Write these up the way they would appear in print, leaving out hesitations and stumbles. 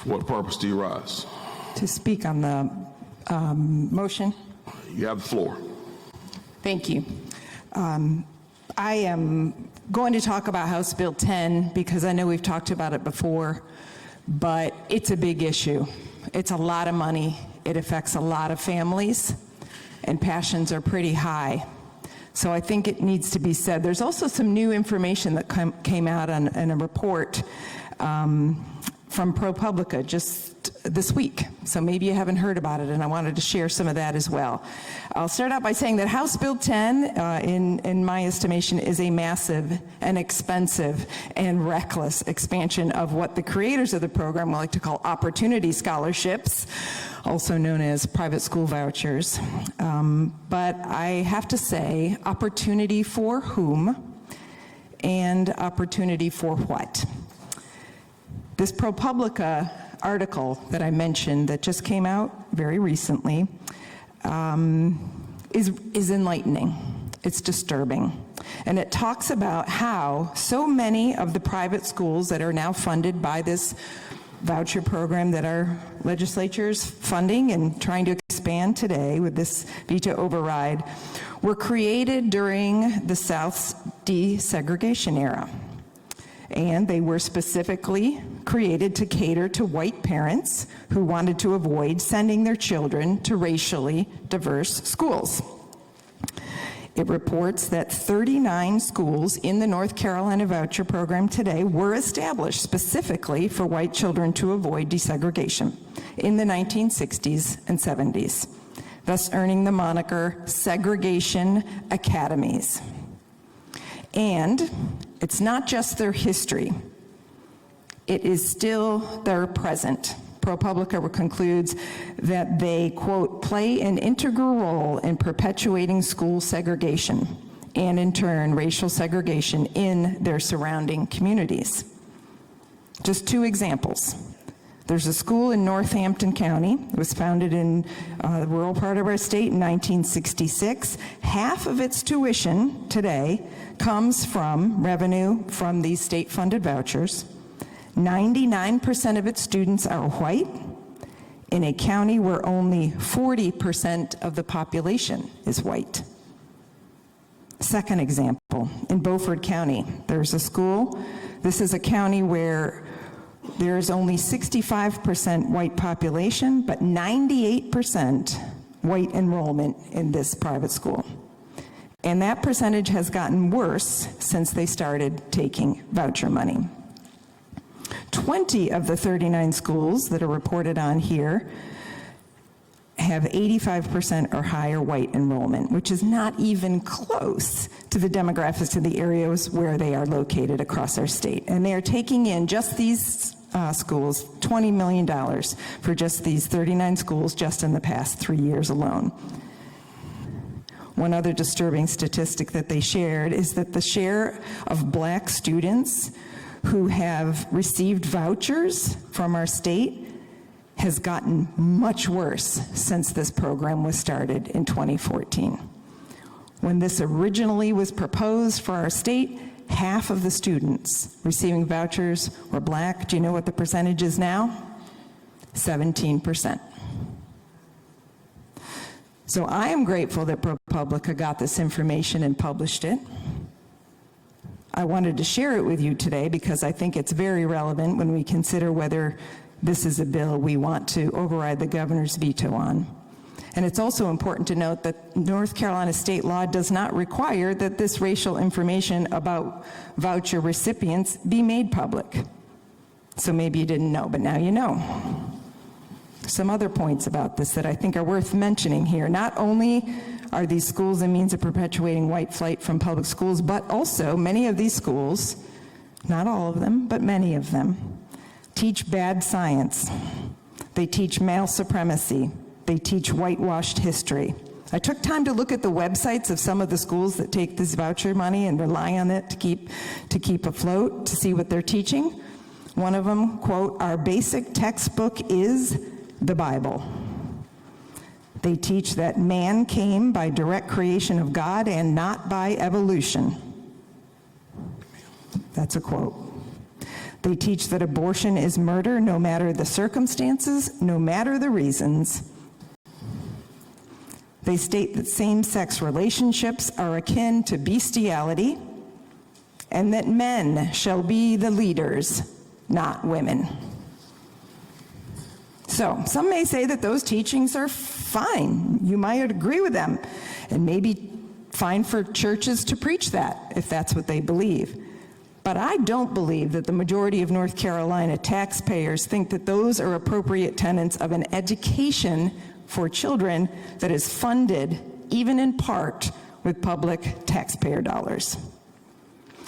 For what purpose do you rise? To speak on the motion. You have the floor. Thank you. I am going to talk about House Bill 10 because I know we've talked about it before, but it's a big issue. It's a lot of money. It affects a lot of families, and passions are pretty high. So I think it needs to be said. There's also some new information that came out in a report from ProPublica just this week. So maybe you haven't heard about it, and I wanted to share some of that as well. I'll start out by saying that House Bill 10, in my estimation, is a massive and expensive and reckless expansion of what the creators of the program like to call opportunity scholarships, also known as private school vouchers. But I have to say, opportunity for whom and opportunity for what? This ProPublica article that I mentioned that just came out very recently is enlightening. It's disturbing. And it talks about how so many of the private schools that are now funded by this voucher program that our legislature is funding and trying to expand today with this veto override were created during the South's desegregation era. And they were specifically created to cater to white parents who wanted to avoid sending their children to racially diverse schools. It reports that 39 schools in the North Carolina voucher program today were established specifically for white children to avoid desegregation in the 1960s and 70s, thus earning the moniker segregation academies. And it's not just their history, it is still their present. ProPublica concludes that they, quote, play an integral role in perpetuating school segregation and, in turn, racial segregation in their surrounding communities. Just two examples. There's a school in Northampton County. It was founded in the rural part of our state in 1966. Half of its tuition today comes from revenue from these state-funded vouchers. 99% of its students are white in a county where only 40% of the population is white. Second example, in Beaufort County, there's a school. This is a county where there's only 65% white population, but 98% white enrollment in this private school. And that percentage has gotten worse since they started taking voucher money. 20 of the 39 schools that are reported on here have 85% or higher white enrollment, which is not even close to the demographics of the areas where they are located across our state. And they are taking in just these schools $20 million for just these 39 schools just in the past 3 years alone. One other disturbing statistic that they shared is that the share of black students who have received vouchers from our state has gotten much worse since this program was started in 2014. When this originally was proposed for our state, half of the students receiving vouchers were black. Do you know what the percentage is now? 17%. So I am grateful that ProPublica got this information and published it. I wanted to share it with you today because I think it's very relevant when we consider whether this is a bill we want to override the governor's veto on. And it's also important to note that North Carolina state law does not require that this racial information about voucher recipients be made public. So maybe you didn't know, but now you know. Some other points about this that I think are worth mentioning here. Not only are these schools a means of perpetuating white flight from public schools, but also many of these schools, not all of them, but many of them, teach bad science. They teach male supremacy. They teach whitewashed history. I took time to look at the websites of some of the schools that take this voucher money and rely on it to keep afloat, to see what they're teaching. One of them, quote, "Our basic textbook is the Bible." They teach that man came by direct creation of God and not by evolution. That's a quote. They teach that abortion is murder no matter the circumstances, no matter the reasons. They state that same-sex relationships are akin to bestiality and that men shall be the leaders, not women. So, some may say that those teachings are fine. You might agree with them, and maybe fine for churches to preach that, if that's what they believe. But I don't believe that the majority of North Carolina taxpayers think that those are appropriate tenets of an education for children that is funded, even in part, with public taxpayer dollars.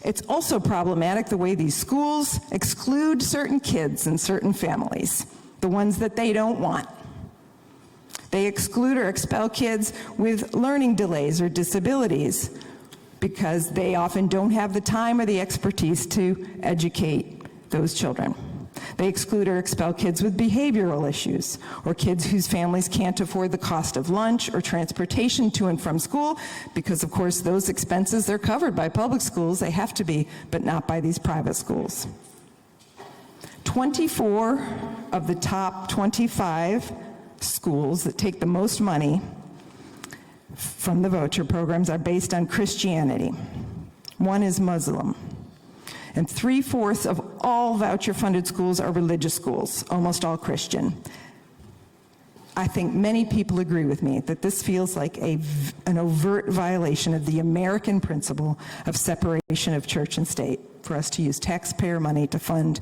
It's also problematic the way these schools exclude certain kids and certain families, the ones that they don't want. They exclude or expel kids with learning delays or disabilities because they often don't have the time or the expertise to educate those children. They exclude or expel kids with behavioral issues or kids whose families can't afford the cost of lunch or transportation to and from school because, of course, those expenses, they're covered by public schools. They have to be, but not by these private schools. 24 of the top 25 schools that take the most money from the voucher programs are based on Christianity. One is Muslim. And 3/4 of all voucher-funded schools are religious schools, almost all Christian. I think many people agree with me that this feels like an overt violation of the American principle of separation of church and state, for us to use taxpayer money to fund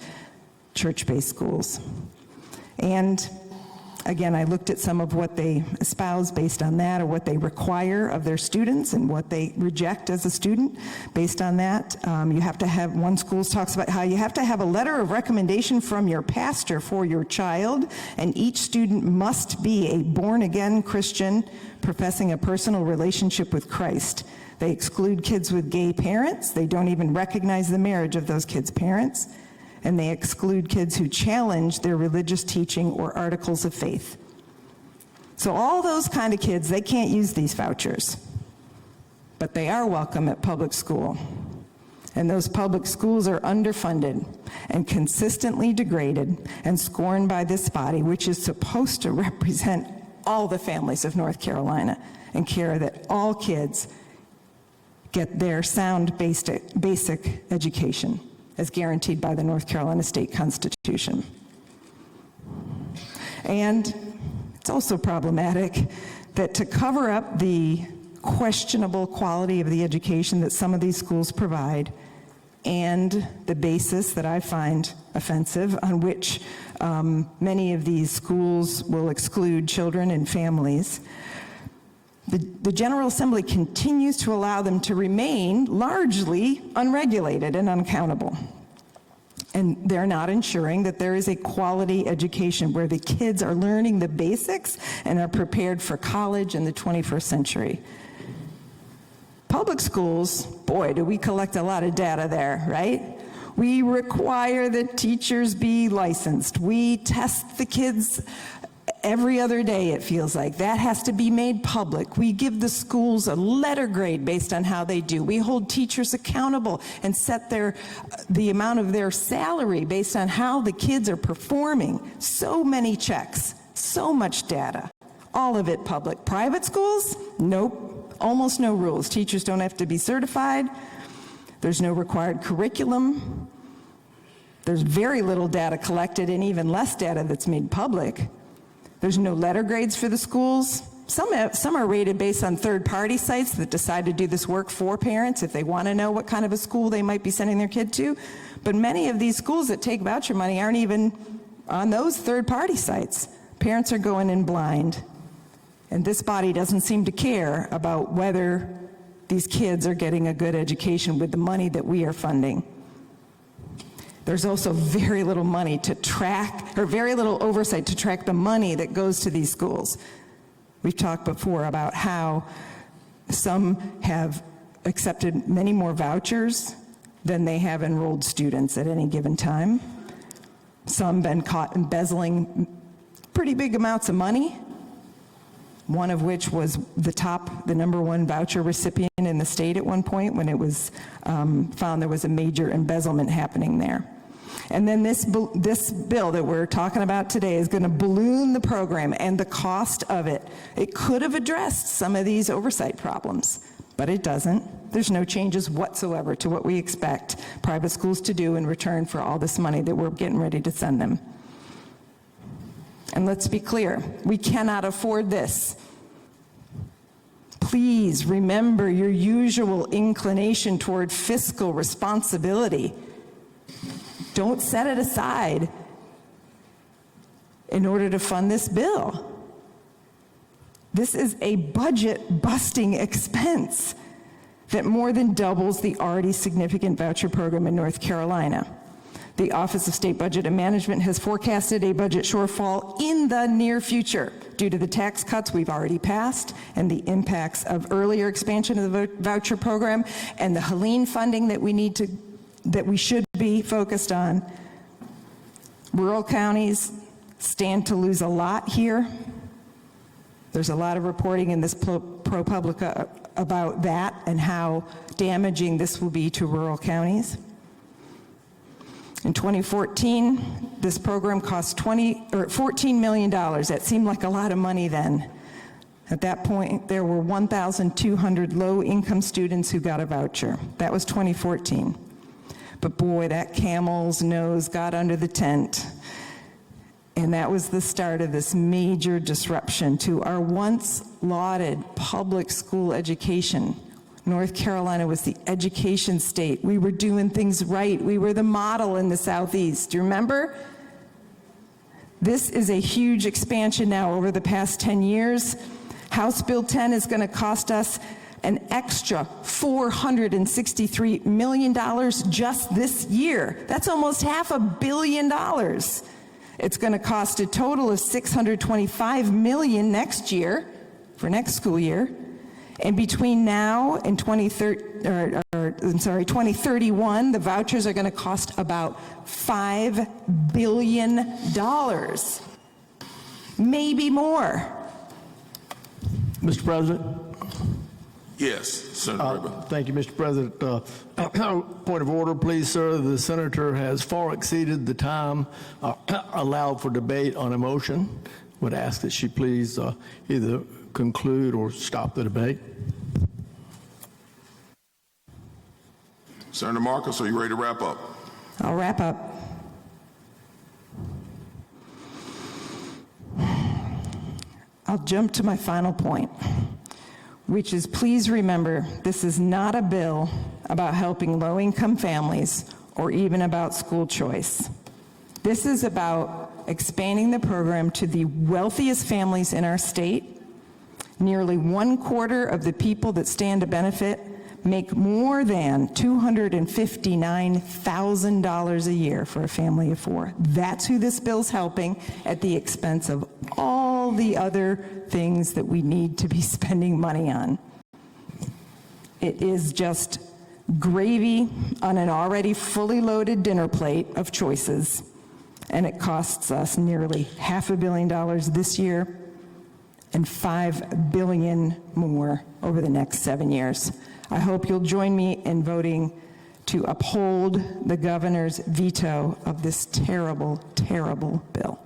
church-based schools. And again, I looked at some of what they espouse based on that, or what they require of their students and what they reject as a student based on that. You have to have, one school talks about how you have to have a letter of recommendation from your pastor for your child, and each student must be a born-again Christian professing a personal relationship with Christ. They exclude kids with gay parents. They don't even recognize the marriage of those kids' parents. And they exclude kids who challenge their religious teaching or articles of faith. So all those kind of kids, they can't use these vouchers, but they are welcome at public school. And those public schools are underfunded and consistently degraded and scorned by this body, which is supposed to represent all the families of North Carolina and care that all kids get their sound basic education, as guaranteed by the North Carolina State Constitution. And it's also problematic that to cover up the questionable quality of the education that some of these schools provide and the basis that I find offensive on which many of these schools will exclude children and families, the General Assembly continues to allow them to remain largely unregulated and unaccountable. And they're not ensuring that there is a quality education where the kids are learning the basics and are prepared for college in the 21st century. Public schools, boy, do we collect a lot of data there, right? We require that teachers be licensed. We test the kids every other day, it feels like. That has to be made public. We give the schools a letter grade based on how they do. We hold teachers accountable and set the amount of their salary based on how the kids are performing. So many checks, so much data, all of it public. Private schools? Nope, almost no rules. Teachers don't have to be certified. There's no required curriculum. There's very little data collected and even less data that's made public. There's no letter grades for the schools. Some are rated based on third-party sites that decide to do this work for parents if they want to know what kind of a school they might be sending their kid to. But many of these schools that take voucher money aren't even on those third-party sites. Parents are going in blind. And this body doesn't seem to care about whether these kids are getting a good education with the money that we are funding. There's also very little money to track, or very little oversight to track the money that goes to these schools. We've talked before about how some have accepted many more vouchers than they have enrolled students at any given time. Some been caught embezzling pretty big amounts of money, one of which was the #1 voucher recipient in the state at one point when it was found there was a major embezzlement happening there. And then this bill that we're talking about today is going to balloon the program and the cost of it. It could have addressed some of these oversight problems, but it doesn't. There's no changes whatsoever to what we expect private schools to do in return for all this money that we're getting ready to send them. And let's be clear, we cannot afford this. Please remember your usual inclination toward fiscal responsibility. Don't set it aside in order to fund this bill. This is a budget-busting expense that more than doubles the already significant voucher program in North Carolina. The Office of State Budget and Management has forecasted a budget shortfall in the near future due to the tax cuts we've already passed and the impacts of earlier expansion of the voucher program and the Helene funding that we should be focused on. Rural counties stand to lose a lot here. There's a lot of reporting in this ProPublica about that and how damaging this will be to rural counties. In 2014, this program cost $14 million. That seemed like a lot of money then. At that point, there were 1,200 low-income students who got a voucher. That was 2014. But boy, that camel's nose got under the tent. And that was the start of this major disruption to our once lauded public school education. North Carolina was the education state. We were doing things right. We were the model in the Southeast. Do you remember? This is a huge expansion now over the past 10 years. House Bill 10 is going to cost us an extra $463 million just this year. That's almost $500 million. It's going to cost a total of $625 million next year, for next school year. And between now and 2031, the vouchers are going to cost about $5 billion, maybe more. Mr. President? Yes, Senator Rayburn. Thank you, Mr. President. Point of order, please, sir. The senator has far exceeded the time allowed for debate on a motion. Would ask that she please either conclude or stop the debate. Senator Marcus, are you ready to wrap up? I'll wrap up. I'll jump to my final point, which is please remember this is not a bill about helping low-income families or even about school choice. This is about expanding the program to the wealthiest families in our state. Nearly 1/4 of the people that stand to benefit make more than $259,000 a year for a family of 4. That's who this bill's helping at the expense of all the other things that we need to be spending money on. It is just gravy on an already fully loaded dinner plate of choices, and it costs us nearly $500 million this year and $5 billion more over the next 7 years. I hope you'll join me in voting to uphold the governor's veto of this terrible, terrible bill.